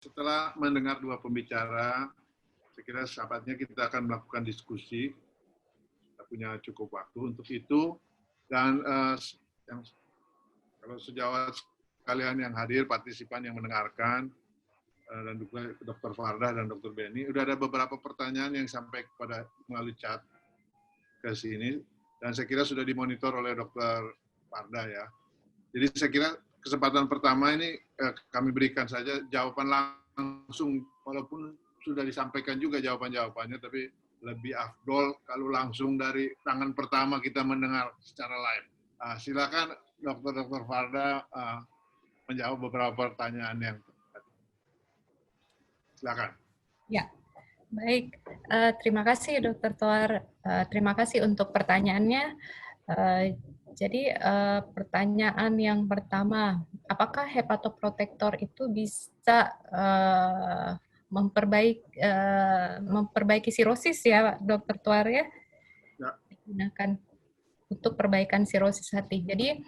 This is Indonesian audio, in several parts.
Setelah mendengar dua pembicara, saya kira sahabatnya kita akan melakukan diskusi. Kita punya cukup waktu untuk itu. Dan yang, kalau sejawat kalian yang hadir, partisipan yang mendengarkan, dan juga Dr. Fardah dan Dr. Benny, sudah ada beberapa pertanyaan yang sampai kepada melalui chat ke sini. Dan saya kira sudah dimonitor oleh Dr. Fardah ya. Jadi saya kira kesempatan pertama ini kami berikan saja jawaban langsung, walaupun sudah disampaikan juga jawaban-jawabannya, tapi lebih afdol kalau langsung dari tangan pertama kita mendengar secara live. Silakan Dr. Farda menjawab beberapa pertanyaan yang silakan. Ya, baik. Terima kasih Dr. Toar. Terima kasih untuk pertanyaannya. Jadi pertanyaan yang pertama, apakah hepatoprotektor itu bisa memperbaiki sirosis ya, Dr. Toar ya? Ya. Digunakan untuk perbaikan sirosis hati. Jadi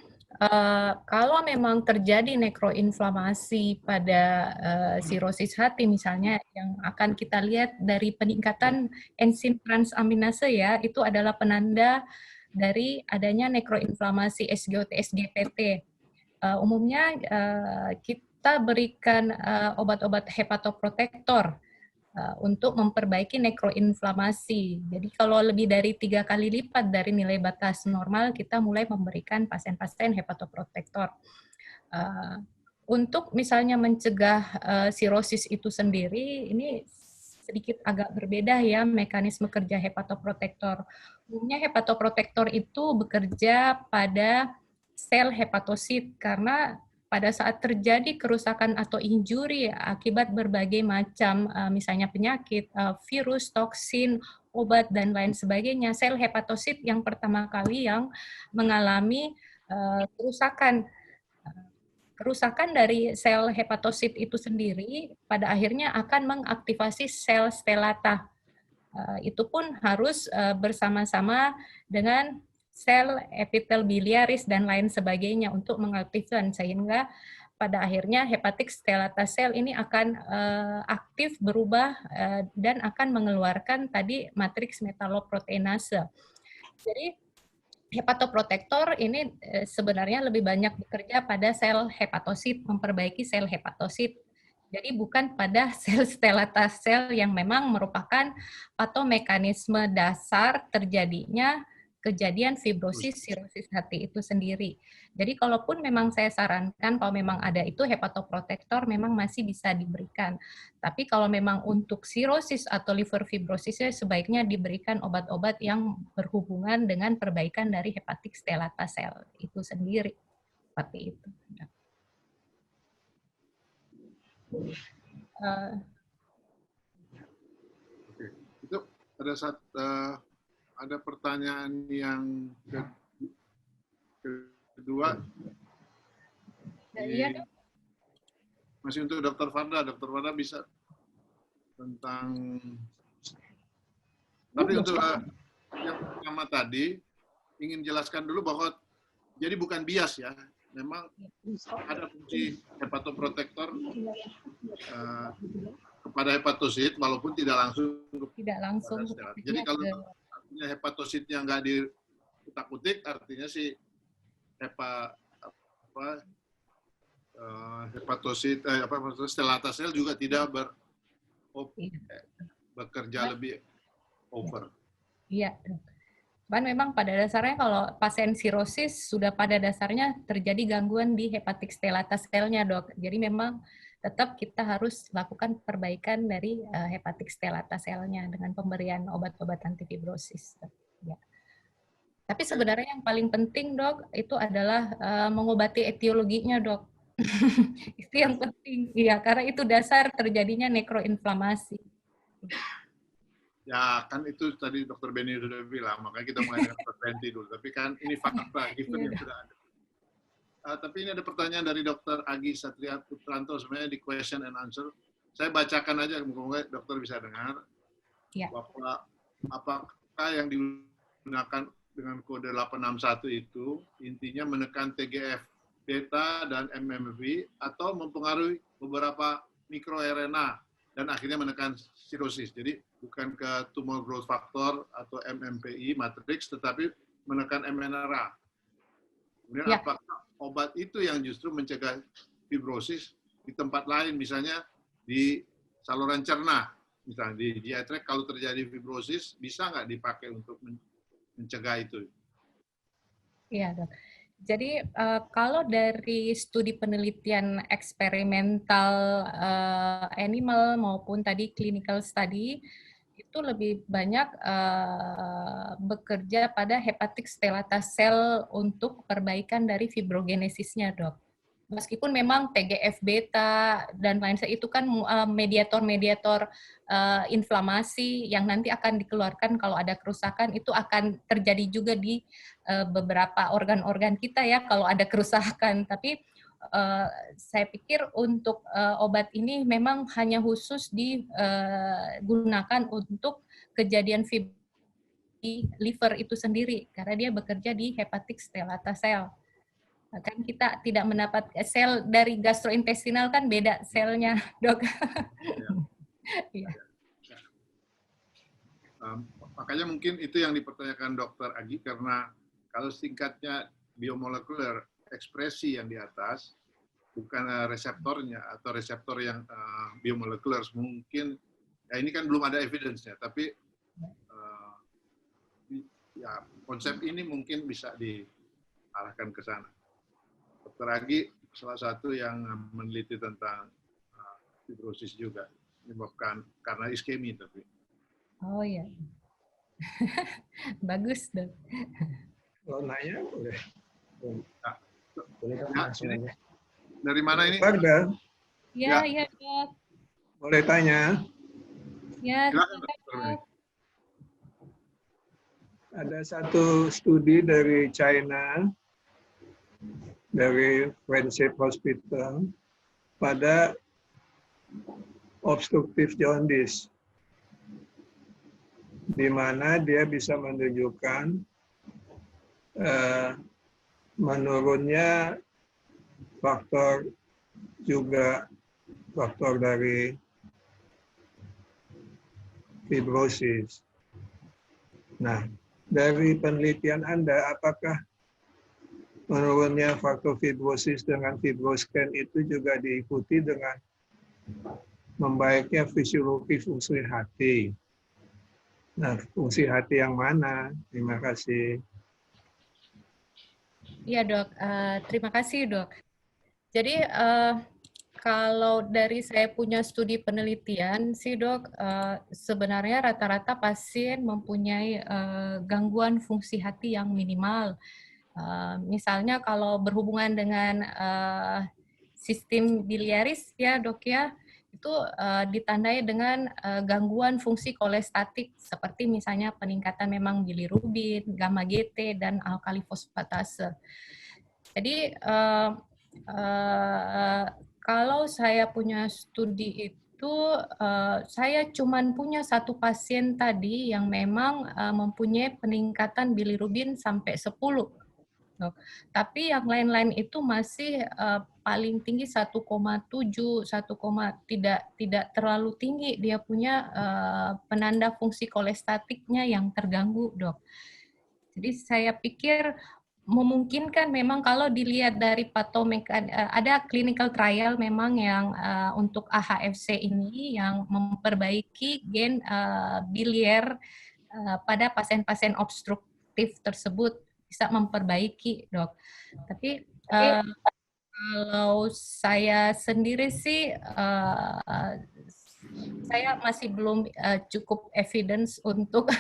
kalau memang terjadi nekroinflamasi pada sirosis hati misalnya, yang akan kita lihat dari peningkatan enzim transaminase ya, itu adalah penanda dari adanya nekroinflamasi SGOT-SGPT. Umumnya kita berikan obat-obat hepatoprotektor untuk memperbaiki nekroinflamasi. Jadi kalau lebih dari 3 kali lipat dari nilai batas normal, kita mulai memberikan pasien-pasien hepatoprotektor. Untuk misalnya mencegah sirosis itu sendiri, ini sedikit agak berbeda ya mekanisme kerja hepatoprotektor. Umumnya hepatoprotektor itu bekerja pada sel hepatosit karena pada saat terjadi kerusakan atau injuri akibat berbagai macam misalnya penyakit, virus, toksin, obat, dan lain sebagainya, sel hepatosit yang pertama kali yang mengalami kerusakan. Kerusakan dari sel hepatosit itu sendiri pada akhirnya akan mengaktifasi sel stellata. Itu pun harus bersama-sama dengan sel epitel biliaris dan lain sebagainya untuk mengaktifkan, sehingga pada akhirnya hepatic stellata cell ini akan aktif berubah dan akan mengeluarkan tadi matriks metaloproteinase. Jadi hepatoprotektor ini sebenarnya lebih banyak bekerja pada sel hepatosit, memperbaiki sel hepatosit. Jadi bukan pada sel stellata sel yang memang merupakan patomekanisme dasar terjadinya kejadian fibrosis sirosis hati itu sendiri. Jadi kalaupun memang saya sarankan kalau memang ada itu hepatoprotektor memang masih bisa diberikan. Tapi kalau memang untuk sirosis atau liver fibrosisnya sebaiknya diberikan obat-obat yang berhubungan dengan perbaikan dari hepatic stellata cell itu sendiri. Seperti itu. Oke. Itu ada pertanyaan yang kedua. Iya, Dok. Masih untuk Dr. Farda. Dr. Farda bisa tentang... Tapi untuk yang pertama tadi, ingin jelaskan dulu bahwa jadi bukan bias ya. Memang ada fungsi hepatoprotektor kepada hepatosit, walaupun tidak langsung. Tidak langsung. Jadi kalau artinya hepatositnya nggak diutak-utik, artinya si hepatosit stellata sel juga tidak bekerja lebih over. Iya. Kan memang pada dasarnya kalau pasien sirosis sudah pada dasarnya terjadi gangguan di hepatic stellata selnya, Dok. Jadi memang tetap kita harus lakukan perbaikan dari hepatic stellata selnya dengan pemberian obat-obat antifibrosis. Ya. Tapi sebenarnya yang paling penting, Dok, itu adalah mengobati etiologinya, Dok. Itu yang penting. Iya, karena itu dasar terjadinya nekroinflamasi. Ya, kan itu tadi Dr. Benny sudah bilang, makanya kita mulai dengan preventif dulu. Tapi kan ini fakta, given yang sudah ada. Tapi ini ada pertanyaan dari Dr. Agi Satria Putranto, sebenarnya di question and answer. Saya bacakan aja, semoga dokter bisa dengar. Ya. Bahwa apakah yang digunakan dengan kode 861 itu, intinya menekan TGF beta dan MMV, atau mempengaruhi beberapa mikroRNA dan akhirnya menekan sirosis. Jadi bukan ke tumor growth factor atau MMPI matrix, tetapi menekan mNRA. Kemudian apakah obat itu yang justru mencegah fibrosis di tempat lain, misalnya di saluran cerna, misalnya di GI tract, kalau terjadi fibrosis, bisa nggak dipakai untuk mencegah itu? Iya, Dok. Jadi kalau dari studi penelitian eksperimental animal maupun tadi clinical study itu lebih banyak bekerja pada hepatic stellata cell untuk perbaikan dari fibrogenesisnya, Dok. Meskipun memang TGF-beta dan lain sebagainya itu kan mediator-mediator inflamasi yang nanti akan dikeluarkan kalau ada kerusakan, itu akan terjadi juga di beberapa organ-organ kita ya kalau ada kerusakan. Tapi saya pikir untuk obat ini memang hanya khusus digunakan untuk kejadian fibrosis di liver itu sendiri karena dia bekerja di hepatic stellata cell. Kan kita tidak mendapat sel dari gastrointestinal, kan beda selnya, Dok. Ya. Makanya mungkin itu yang dipertanyakan Dr. Agi, karena kalau singkatnya biomolekuler, ekspresi yang di atas, bukan reseptornya atau reseptor yang biomolekuler, mungkin ya ini kan belum ada evidence-nya, tapi ya konsep ini mungkin bisa diarahkan ke sana. Dr. Agi salah satu yang meneliti tentang fibrosis juga, menyebabkan karena iskemi tapi. Oh ya, bagus, Dok. Kalau nanya boleh. Nah, Boleh ya, langsung ini, aja. dari mana ini? Warga, Ya, ya, Dok. boleh tanya. Ya, Silakan, Dok. Ada satu studi dari China, dari Friendship Hospital, pada obstruktif jaundice, di mana dia bisa menunjukkan menurunnya faktor dari fibrosis. Nah, dari penelitian Anda, apakah menurunnya faktor fibrosis dengan fibroscan itu juga diikuti dengan membaiknya fisiologi fungsi hati? Nah, fungsi hati yang mana? Terima kasih. Iya, Dok. Terima kasih, Dok. Jadi kalau dari saya punya studi penelitian sih, Dok, sebenarnya rata-rata pasien mempunyai gangguan fungsi hati yang minimal. Misalnya kalau berhubungan dengan sistem biliaris ya, Dok ya, itu ditandai dengan gangguan fungsi kolestatik seperti misalnya peningkatan memang bilirubin, gamma GT, dan alkali fosfatase. Jadi kalau saya punya studi itu, saya cuman punya satu pasien tadi yang memang mempunyai peningkatan bilirubin sampai 10. Tapi yang lain-lain itu masih paling tinggi 1,7, tidak terlalu tinggi. Dia punya penanda fungsi kolestatiknya yang terganggu, Dok. Jadi saya pikir memungkinkan memang kalau dilihat dari ada clinical trial memang yang untuk AHFC ini yang memperbaiki gen biliar pada pasien-pasien obstruktif tersebut bisa memperbaiki, Dok. Tapi kalau saya sendiri sih saya masih belum cukup evidence untuk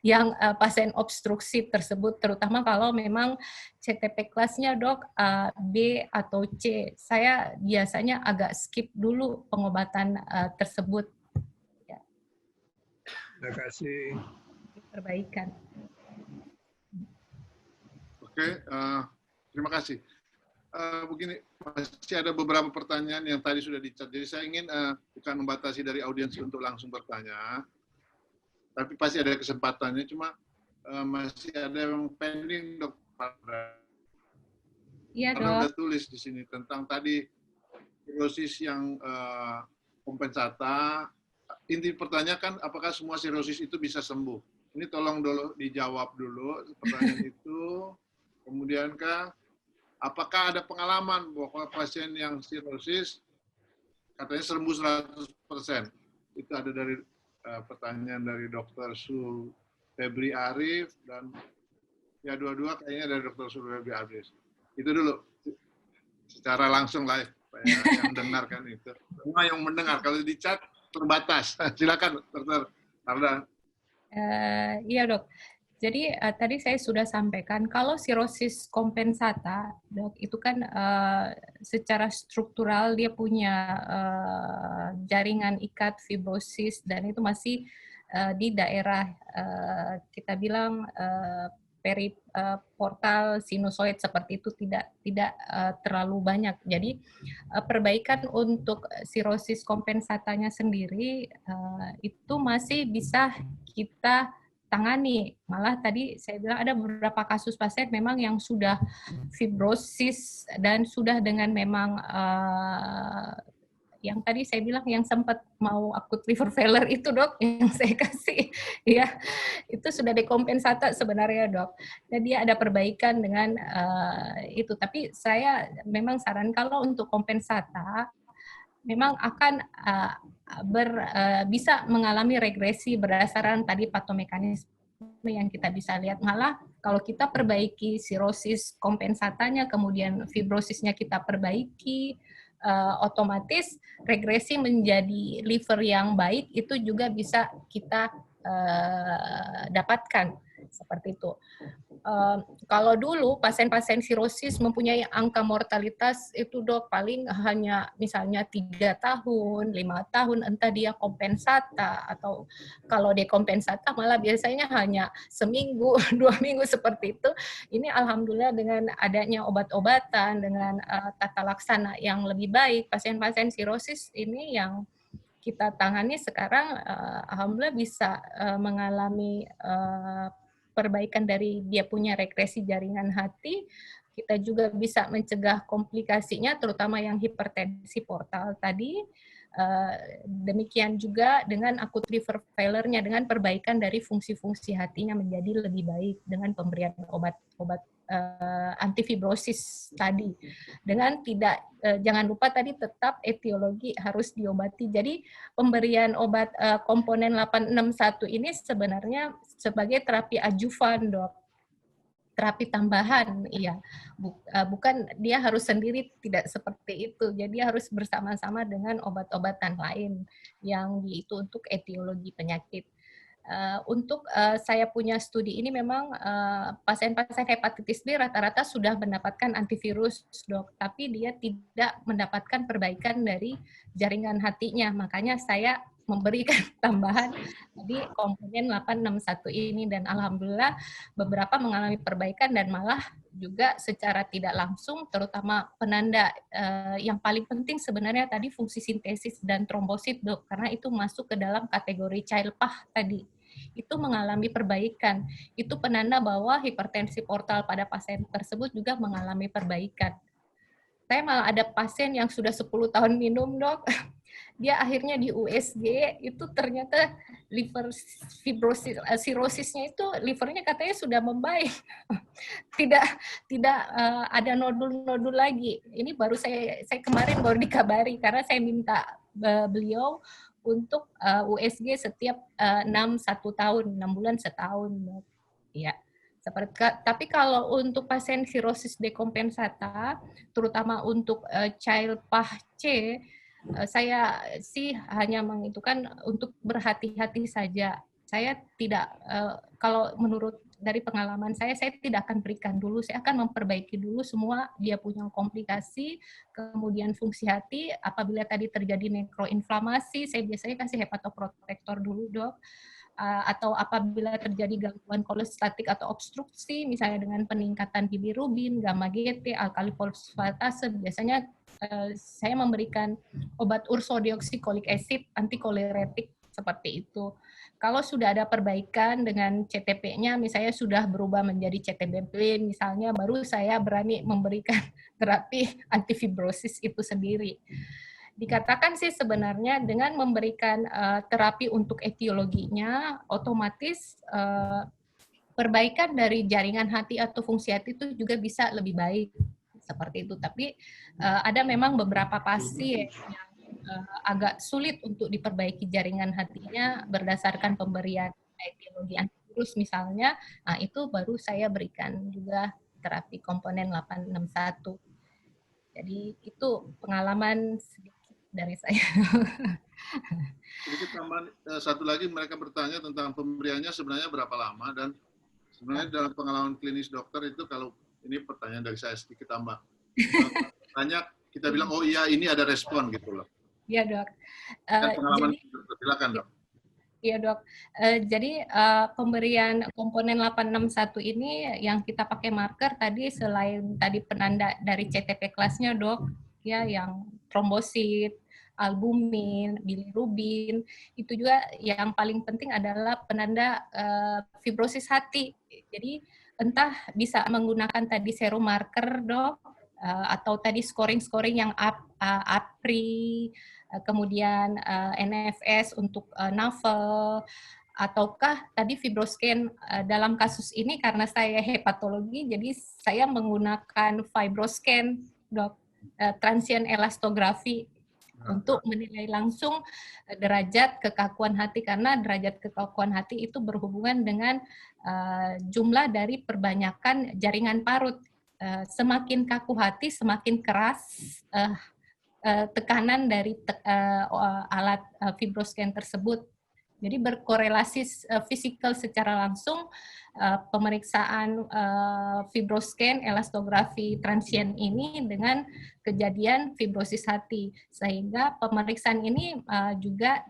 yang pasien obstruksi tersebut, terutama kalau memang CTP kelasnya, Dok, A, B, atau C. Saya biasanya agak skip dulu pengobatan tersebut. Ya. Terima kasih. Perbaikan. Oke, terima kasih. Begini, masih ada beberapa pertanyaan yang tadi sudah dicat. Jadi saya ingin bukan membatasi dari audiens untuk langsung bertanya, tapi pasti ada kesempatannya. Cuma masih ada yang pending, Dok. Iya, Karena Dok. udah tulis di sini tentang tadi fibrosis yang kompensata. Inti pertanyaan kan apakah semua sirosis itu bisa sembuh? Ini tolong dulu dijawab dulu pertanyaan itu. Kemudian apakah ada pengalaman bahwa pasien yang sirosis katanya sembuh 100%? Itu ada dari pertanyaan dari Dr. Su Febri Arif dan ya dua-dua kayaknya dari Dr. Su Febri Arif. Itu dulu secara langsung live yang dengarkan itu. Semua yang mendengar, kalau di chat terbatas. Silakan, Dr. Arda. Iya, Dok. Jadi tadi saya sudah sampaikan kalau sirosis kompensata, Dok, itu kan secara struktural dia punya jaringan ikat fibrosis dan itu masih di daerah kita bilang periportal sinusoid seperti itu tidak terlalu banyak. Jadi perbaikan untuk sirosis kompensatanya sendiri itu masih bisa kita tangani. Malah tadi saya bilang ada beberapa kasus pasien memang yang sudah fibrosis dan sudah dengan memang yang tadi saya bilang yang sempat mau akut liver failure itu, Dok, yang saya kasih ya itu sudah dekompensata sebenarnya, Dok. Dan dia ada perbaikan dengan itu. Tapi saya memang saran kalau untuk kompensata memang akan bisa mengalami regresi berdasarkan tadi patomekanisme yang kita bisa lihat. Malah kalau kita perbaiki sirosis kompensatanya, kemudian fibrosisnya kita perbaiki, otomatis regresi menjadi liver yang baik itu juga bisa kita dapatkan seperti itu. Kalau dulu pasien-pasien sirosis mempunyai angka mortalitas itu, Dok, paling hanya misalnya 3 tahun, 5 tahun, entah dia kompensata atau kalau dekompensata malah biasanya hanya seminggu, 2 minggu seperti itu. Ini alhamdulillah dengan adanya obat-obatan, dengan tata laksana yang lebih baik, pasien-pasien sirosis ini yang kita tangani sekarang alhamdulillah bisa mengalami perbaikan dari dia punya regresi jaringan hati. Kita juga bisa mencegah komplikasinya, terutama yang hipertensi portal tadi. Demikian juga dengan akut liver failure-nya, dengan perbaikan dari fungsi-fungsi hatinya menjadi lebih baik dengan pemberian obat-obat antifibrosis tadi. Dengan tidak, jangan lupa tadi tetap etiologi harus diobati. Jadi pemberian obat komponen 861 ini sebenarnya sebagai terapi adjuvan, Dok. Terapi tambahan, iya. Bukan dia harus sendiri, tidak seperti itu. Jadi harus bersama-sama dengan obat-obatan lain yang itu untuk etiologi penyakit. Untuk saya punya studi ini memang pasien-pasien hepatitis B rata-rata sudah mendapatkan antivirus, Dok, tapi dia tidak mendapatkan perbaikan dari jaringan hatinya. Makanya saya memberikan tambahan di komponen 861 ini dan alhamdulillah beberapa mengalami perbaikan dan malah juga secara tidak langsung, terutama penanda yang paling penting sebenarnya tadi fungsi sintesis dan trombosit, Dok, karena itu masuk ke dalam kategori Child-Pah tadi. Itu mengalami perbaikan. Itu penanda bahwa hipertensi portal pada pasien tersebut juga mengalami perbaikan. Saya malah ada pasien yang sudah 10 tahun minum, Dok. Dia akhirnya di USG, itu ternyata liver fibrosis, sirosisnya itu livernya katanya sudah membaik. Tidak ada nodul-nodul lagi. Ini baru saya kemarin baru dikabari karena saya minta beliau untuk USG setiap 6 bulan setahun. Ya. Tapi kalau untuk pasien sirosis dekompensata, terutama untuk Child-Pah C, saya sih hanya menghitungkan untuk berhati-hati saja. Saya tidak, kalau menurut dari pengalaman saya tidak akan berikan dulu, saya akan memperbaiki dulu semua dia punya komplikasi, kemudian fungsi hati, apabila tadi terjadi nekroinflamasi, saya biasanya kasih hepatoprotektor dulu, Dok. Atau apabila terjadi gangguan kolestatik atau obstruksi, misalnya dengan peningkatan bilirubin, gamma GT, alkali fosfatase, biasanya saya memberikan obat ursodeoxycholic acid, antikoleretik, seperti itu. Kalau sudah ada perbaikan dengan CTP-nya, misalnya sudah berubah menjadi CTBP, misalnya, baru saya berani memberikan terapi antifibrosis itu sendiri. Dikatakan sih sebenarnya dengan memberikan terapi untuk etiologinya, otomatis perbaikan dari jaringan hati atau fungsi hati itu juga bisa lebih baik seperti itu. Tapi ada memang beberapa pasien yang agak sulit untuk diperbaiki jaringan hatinya berdasarkan pemberian etiologi antivirus misalnya. Nah, itu baru saya berikan juga terapi komponen 861. Jadi itu pengalaman sedikit dari saya. Sedikit tambahan, satu lagi mereka bertanya tentang pemberiannya sebenarnya berapa lama, dan sebenarnya dalam pengalaman klinis dokter itu, kalau ini pertanyaan dari saya sedikit tambah. Banyak kita bilang, oh iya ini ada respon gitu loh. Iya dok. Dan pengalaman silakan dok. Iya dok. Jadi pemberian komponen 861 ini yang kita pakai marker tadi, selain tadi penanda dari CTP kelasnya dok, ya yang trombosit, albumin, bilirubin, itu juga yang paling penting adalah penanda fibrosis hati. Jadi entah bisa menggunakan tadi serum marker dok, atau tadi scoring-scoring yang APRI, kemudian NFS untuk NAFLD, ataukah tadi fibroscan. Dalam kasus ini karena saya hepatologi, jadi saya menggunakan fibroscan dok, transient elastografi untuk menilai langsung derajat kekakuan hati, karena derajat kekakuan hati itu berhubungan dengan jumlah dari perbanyakan jaringan parut. Semakin kaku hati, semakin keras tekanan dari alat fibroscan tersebut. Jadi berkorelasi fisikal secara langsung pemeriksaan fibroscan elastografi transient ini dengan kejadian fibrosis hati, sehingga pemeriksaan ini juga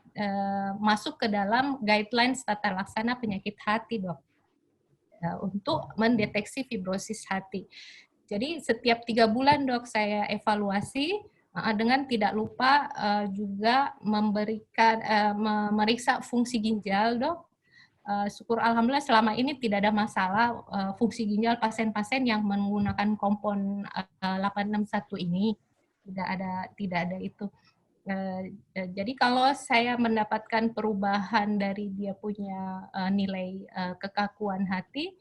masuk ke dalam guidelines tata laksana penyakit hati dok, untuk mendeteksi fibrosis hati. Jadi setiap 3 bulan dok saya evaluasi, dengan tidak lupa juga memberikan memeriksa fungsi ginjal dok. Syukur alhamdulillah selama ini tidak ada masalah fungsi ginjal pasien-pasien yang menggunakan kompon 861 ini, tidak ada itu. Jadi kalau saya mendapatkan perubahan dari dia punya nilai kekakuan hati,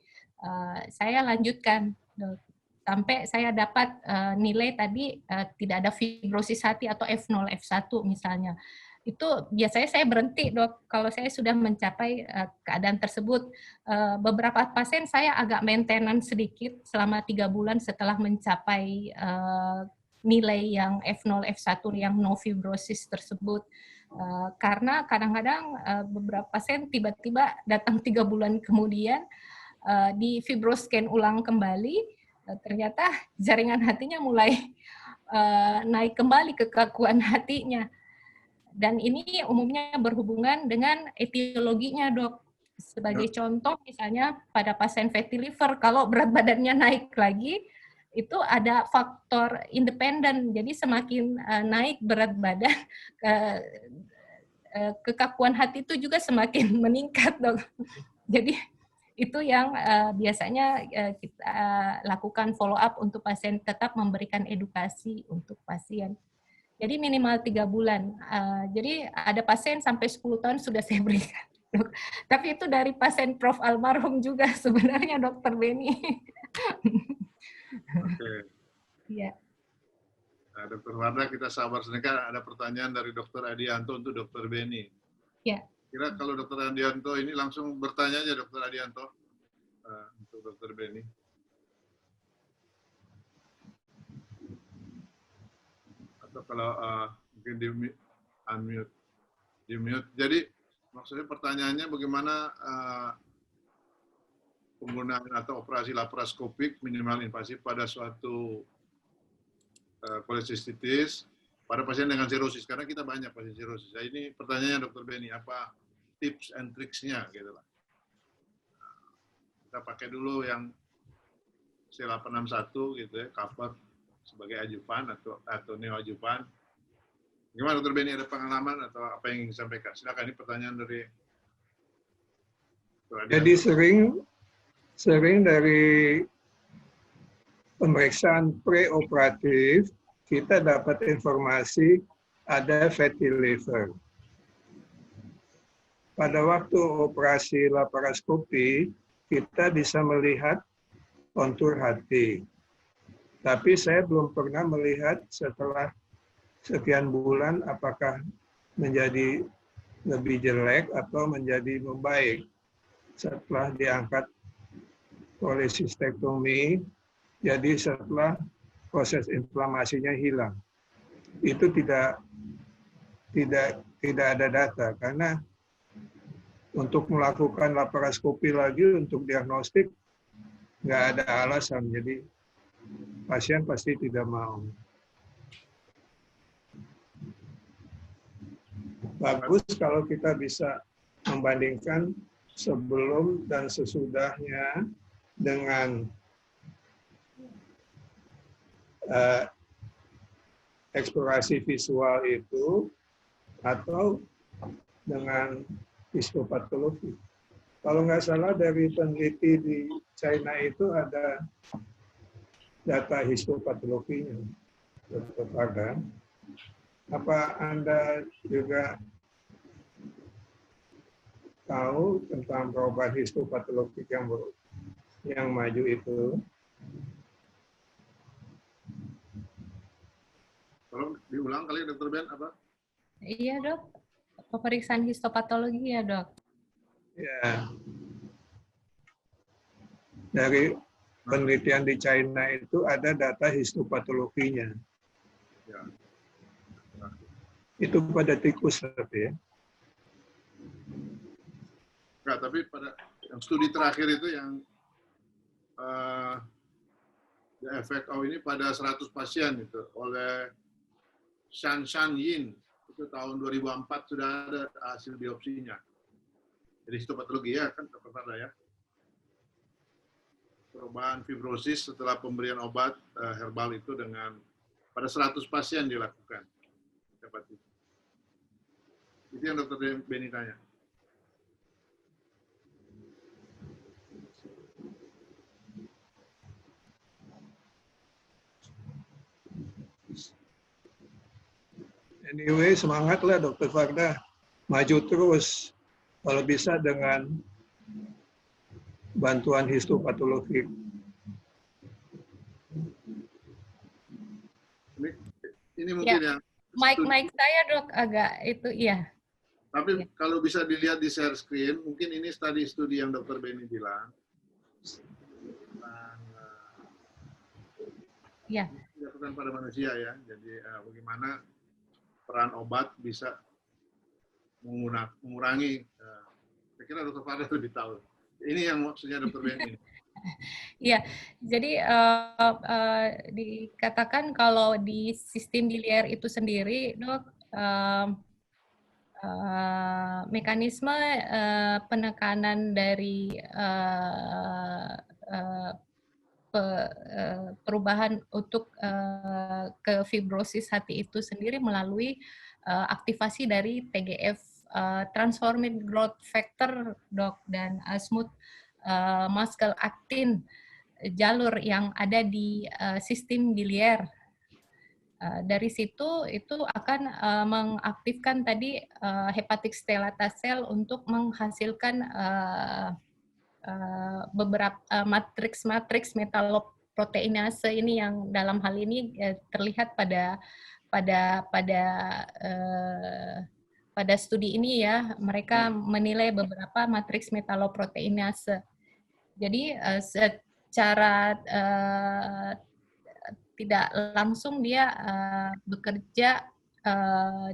saya lanjutkan dok, sampai saya dapat nilai tadi tidak ada fibrosis hati atau F0, F1 misalnya. Itu biasanya saya berhenti dok, kalau saya sudah mencapai keadaan tersebut. Beberapa pasien saya agak maintenance sedikit selama 3 bulan setelah mencapai nilai yang F0, F1 yang no fibrosis tersebut. Karena kadang-kadang beberapa pasien tiba-tiba datang 3 bulan kemudian di fibroscan ulang kembali, ternyata jaringan hatinya mulai naik kembali kekakuan hatinya. Dan ini umumnya berhubungan dengan etiologinya dok. Sebagai contoh misalnya pada pasien fatty liver, kalau berat badannya naik lagi, itu ada faktor independen. Jadi semakin naik berat badan, kekakuan hati itu juga semakin meningkat dok. Jadi itu yang biasanya kita lakukan follow up untuk pasien, tetap memberikan edukasi untuk pasien. Jadi minimal 3 bulan. Jadi ada pasien sampai 10 tahun sudah saya berikan. Tapi itu dari pasien Prof. Almarhum juga sebenarnya Dr. Beni. Oke. Iya. Nah, Dr. Wardah, kita sabar sebentar. Ada pertanyaan dari Dr. Adianto untuk Dr. Beni. Ya. Kira kalau Dr. Adianto ini langsung bertanya aja Dr. Adianto untuk Dr. Beni. Atau kalau mungkin di unmute. Jadi maksudnya pertanyaannya bagaimana penggunaan atau operasi laparoskopik minimal invasif pada suatu kolesistitis pada pasien dengan sirosis, karena kita banyak pasien sirosis. Nah, ini pertanyaannya Dr. Beni, apa tips and tricksnya gitu lah. Kita pakai dulu yang C861 gitu ya, cover sebagai ajuvan atau neoajuvan. Gimana Dr. Beni, ada pengalaman atau apa yang ingin disampaikan? Silakan, ini pertanyaan dari Dr. Jadi sering dari pemeriksaan preoperatif kita dapat informasi ada fatty liver. Pada waktu operasi laparoskopi, kita bisa melihat kontur hati. Tapi saya belum pernah melihat setelah sekian bulan apakah menjadi lebih jelek atau menjadi membaik setelah diangkat kolesistektomi. Jadi setelah proses inflamasinya hilang. Itu tidak ada data karena untuk melakukan laparoskopi lagi untuk diagnostik nggak ada alasan. Jadi pasien pasti tidak mau. Bagus kalau kita bisa membandingkan sebelum dan sesudahnya dengan eksplorasi visual itu atau dengan histopatologi. Kalau nggak salah dari peneliti di China itu ada data histopatologinya. Dr. Farda, apa Anda juga tahu tentang perubahan histopatologi yang maju itu? Tolong diulang kali Dr. Ben apa? Iya dok, pemeriksaan histopatologi ya dok. Ya, dari penelitian di China itu ada data histopatologinya. Ya. Itu pada tikus tapi ya. Enggak, tapi pada yang studi terakhir itu yang FFO ini pada 100 pasien itu oleh Shan Yin itu tahun 2004 sudah ada hasil biopsinya. Jadi histopatologi ya kan terpatah ya. Perubahan fibrosis setelah pemberian obat herbal itu dengan pada 100 pasien dilakukan. Itu yang Dr. Benny tanya. Anyway, semangatlah Dr. Farda. Maju terus. Kalau bisa dengan bantuan histopatologi. Ini mungkin ya. Mic saya dok agak itu iya. Tapi kalau bisa dilihat di share screen, mungkin ini studi yang Dr. Benny bilang. Iya. Dilakukan pada manusia ya. Jadi bagaimana peran obat bisa mengurangi. Saya kira Dr. Farda lebih tahu. Ini yang maksudnya Dr. Benny. Iya, jadi dikatakan kalau di sistem biliar itu sendiri, dok, mekanisme penekanan dari perubahan untuk ke fibrosis hati itu sendiri melalui aktivasi dari TGF transforming growth factor dok dan smooth muscle actin jalur yang ada di sistem biliar. Dari situ itu akan mengaktifkan tadi hepatic stellata cell untuk menghasilkan beberapa matriks metaloproteinase ini yang dalam hal ini terlihat pada studi ini ya, mereka menilai beberapa matriks metaloproteinase. Jadi secara tidak langsung dia bekerja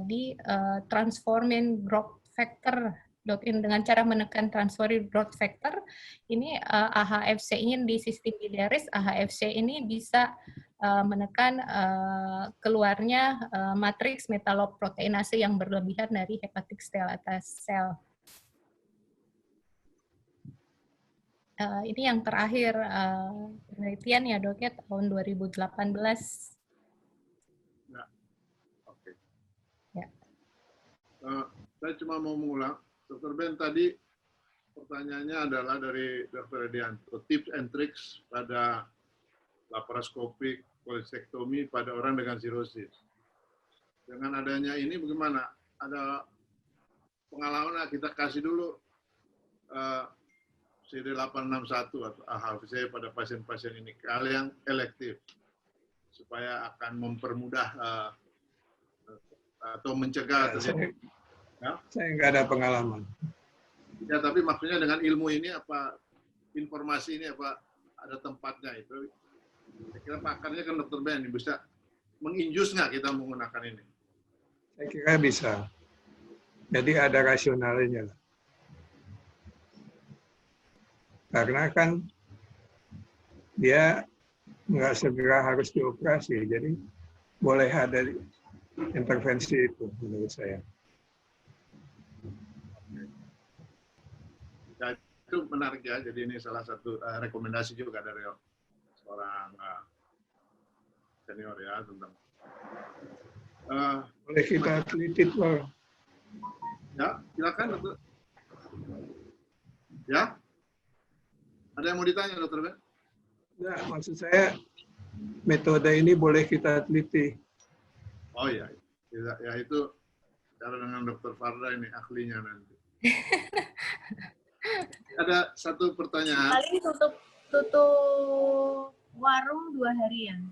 di transforming growth factor. Dengan cara menekan transforming growth factor, ini AHFC-nya di sistem biliaris, AHFC ini bisa menekan keluarnya matriks metaloproteinase yang berlebihan dari hepatic stellata cell. Ini yang terakhir penelitian ya dok ya tahun 2018. Ya. Oke. Ya. Saya cuma mau mengulang, Dr. Ben tadi pertanyaannya adalah dari Dr. Edianto, tips and tricks pada laparoskopik kolestektomi pada orang dengan sirosis. dengan adanya ini bagaimana? Ada pengalaman, kita kasih dulu CD 861 atau AHFC pada pasien-pasien ini, hal yang elektif, supaya akan mempermudah atau mencegah terjadi. Saya nggak ada pengalaman. Ya, tapi maksudnya dengan ilmu ini apa, informasi ini apa, ada tempatnya itu. Saya kira pakarnya kan Dr. Ben, bisa menginjus nggak kita menggunakan ini? Saya kira bisa. Jadi ada rasionalnya. Karena kan dia nggak segera harus dioperasi, jadi boleh ada intervensi itu menurut saya. Ya, itu menarik ya, jadi ini salah satu rekomendasi juga dari seorang senior ya tentang. Boleh kita teliti tuh. Ya, silakan Dokter. Ya, ada yang mau ditanya Dokter Ben? Ya, maksud saya metode ini boleh kita teliti. Oh iya, ya itu cara dengan Dokter Farda ini ahlinya nanti. Ada satu pertanyaan. Paling tutup warung 2 harian.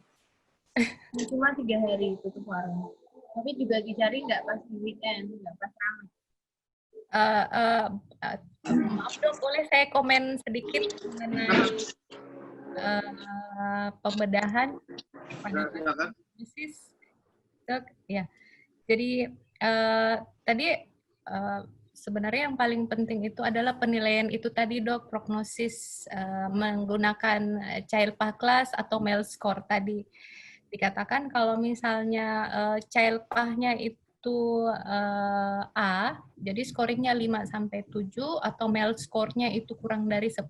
Cuma 3 hari tutup warung. Tapi juga dicari nggak pas di weekend, nggak pas ramai. Maaf dok, boleh saya komen sedikit mengenai pembedahan pada diagnosis, dok? Ya, jadi tadi sebenarnya yang paling penting itu adalah penilaian itu tadi dok, prognosis menggunakan Child-Pugh class atau MEL score tadi. Dikatakan kalau misalnya Child-Pugh-nya itu A, jadi scoringnya 5-7, atau MEL score-nya itu kurang dari 10,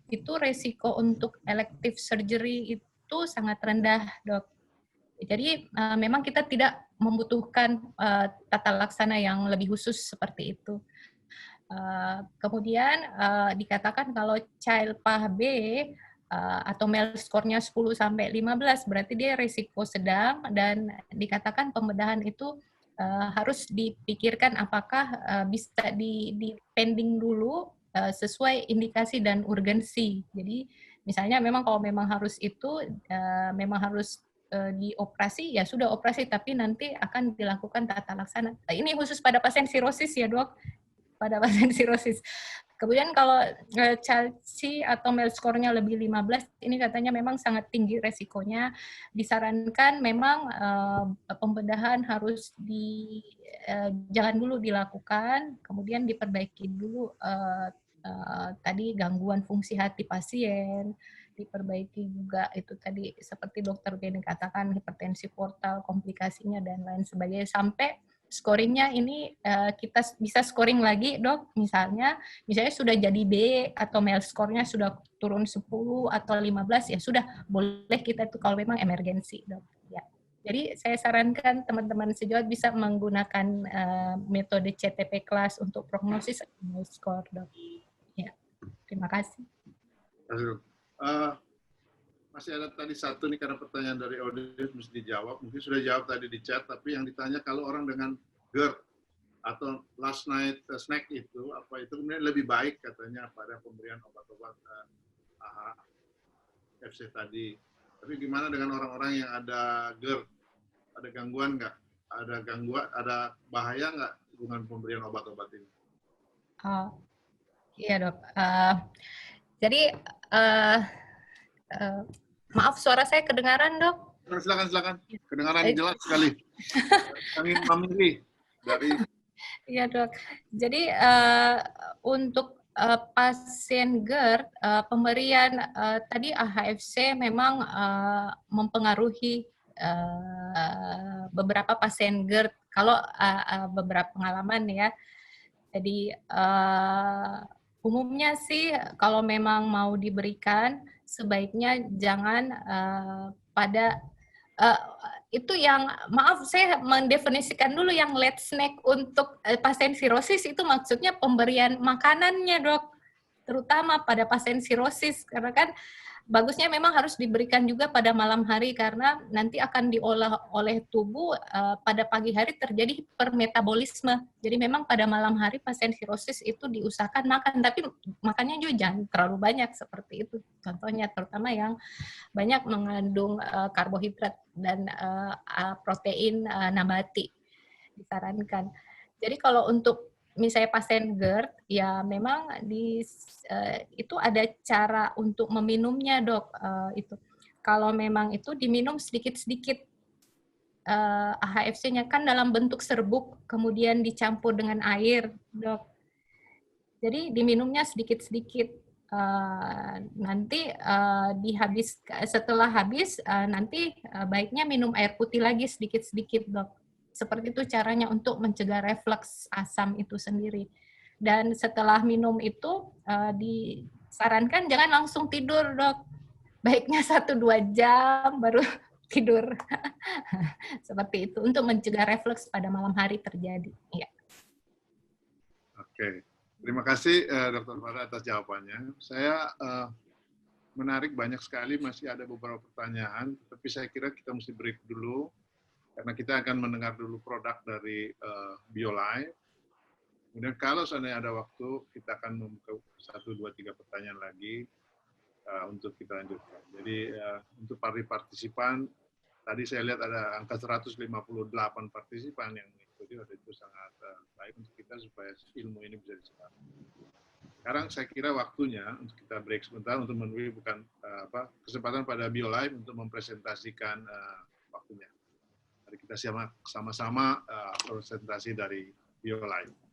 itu resiko untuk elective surgery itu sangat rendah, dok. Jadi memang kita tidak membutuhkan tata laksana yang lebih khusus seperti itu. Kemudian dikatakan kalau Child-Pugh B atau MEL score-nya 10-15, berarti dia risiko sedang, dan dikatakan pembedahan itu harus dipikirkan apakah bisa di pending dulu sesuai indikasi dan urgensi. Jadi misalnya memang kalau memang harus itu, memang harus dioperasi, ya sudah operasi, tapi nanti akan dilakukan tata laksana. Ini khusus pada pasien sirosis ya dok, pada pasien sirosis. Kemudian kalau Child-C atau MEL score-nya lebih 15, ini katanya memang sangat tinggi resikonya. Disarankan memang pembedahan harus jangan dulu dilakukan, kemudian diperbaiki dulu tadi gangguan fungsi hati pasien, diperbaiki juga itu tadi seperti dokter Beni katakan, hipertensi portal, komplikasinya, dan lain sebagainya, sampai scoringnya ini kita bisa scoring lagi dok, misalnya sudah jadi B atau MEL score-nya sudah turun 10 atau 15, ya sudah boleh kita itu kalau memang emergensi dok. Ya. Jadi saya sarankan teman-teman sejawat bisa menggunakan metode CTP class untuk prognosis MEL score dok. Ya, terima kasih. Masih ada tadi satu nih, karena pertanyaan dari audiens mesti dijawab. Mungkin sudah jawab tadi di chat, tapi yang ditanya kalau orang dengan GERD atau last night snack itu, apa itu kemudian lebih baik katanya pada pemberian obat-obat AHFC tadi. Tapi gimana dengan orang-orang yang ada GERD? Ada gangguan nggak? Ada gangguan, ada bahaya nggak dengan pemberian obat-obat ini? Iya dok. Jadi maaf, suara saya kedengaran, dok? Silakan. Kedengaran jelas sekali. Kami Mamiri dari. Iya, dok. Jadi untuk pasien GERD, pemberian tadi AHFC memang mempengaruhi beberapa pasien GERD. Kalau beberapa pengalaman ya. Jadi umumnya sih kalau memang mau diberikan, sebaiknya jangan pada itu yang, maaf saya mendefinisikan dulu yang late snack untuk pasien sirosis itu maksudnya pemberian makanannya dok, terutama pada pasien sirosis, karena kan bagusnya memang harus diberikan juga pada malam hari karena nanti akan diolah oleh tubuh pada pagi hari terjadi hipermetabolisme. Jadi memang pada malam hari pasien sirosis itu diusahakan makan, tapi makannya juga jangan terlalu banyak seperti itu. Contohnya terutama yang banyak mengandung karbohidrat dan protein nabati disarankan. Jadi kalau untuk misalnya pasien GERD, ya memang itu ada cara untuk meminumnya, dok. Itu kalau memang itu diminum sedikit-sedikit HFC-nya kan dalam bentuk serbuk, kemudian dicampur dengan air, dok. Jadi diminumnya sedikit-sedikit. Nanti setelah habis nanti baiknya minum air putih lagi sedikit-sedikit, dok. Seperti itu caranya untuk mencegah refleks asam itu sendiri. Dan setelah minum itu disarankan jangan langsung tidur, dok. Baiknya 1-2 jam baru tidur. Seperti itu untuk mencegah refleks pada malam hari terjadi. Ya. Oke. Terima kasih Dr. Farah atas jawabannya. Saya menarik banyak sekali, masih ada beberapa pertanyaan, tapi saya kira kita mesti break dulu. Karena kita akan mendengar dulu produk dari BioLife. Kemudian kalau seandainya ada waktu, kita akan membuka 1, 2, 3 pertanyaan lagi untuk kita lanjutkan. Jadi untuk para partisipan, tadi saya lihat ada angka 158 partisipan yang mengikuti, itu sangat baik untuk kita supaya ilmu ini bisa disebar. Sekarang saya kira waktunya untuk kita break sebentar untuk memberikan kesempatan pada BioLife untuk mempresentasikan waktunya. Mari kita sama-sama presentasi dari BioLife.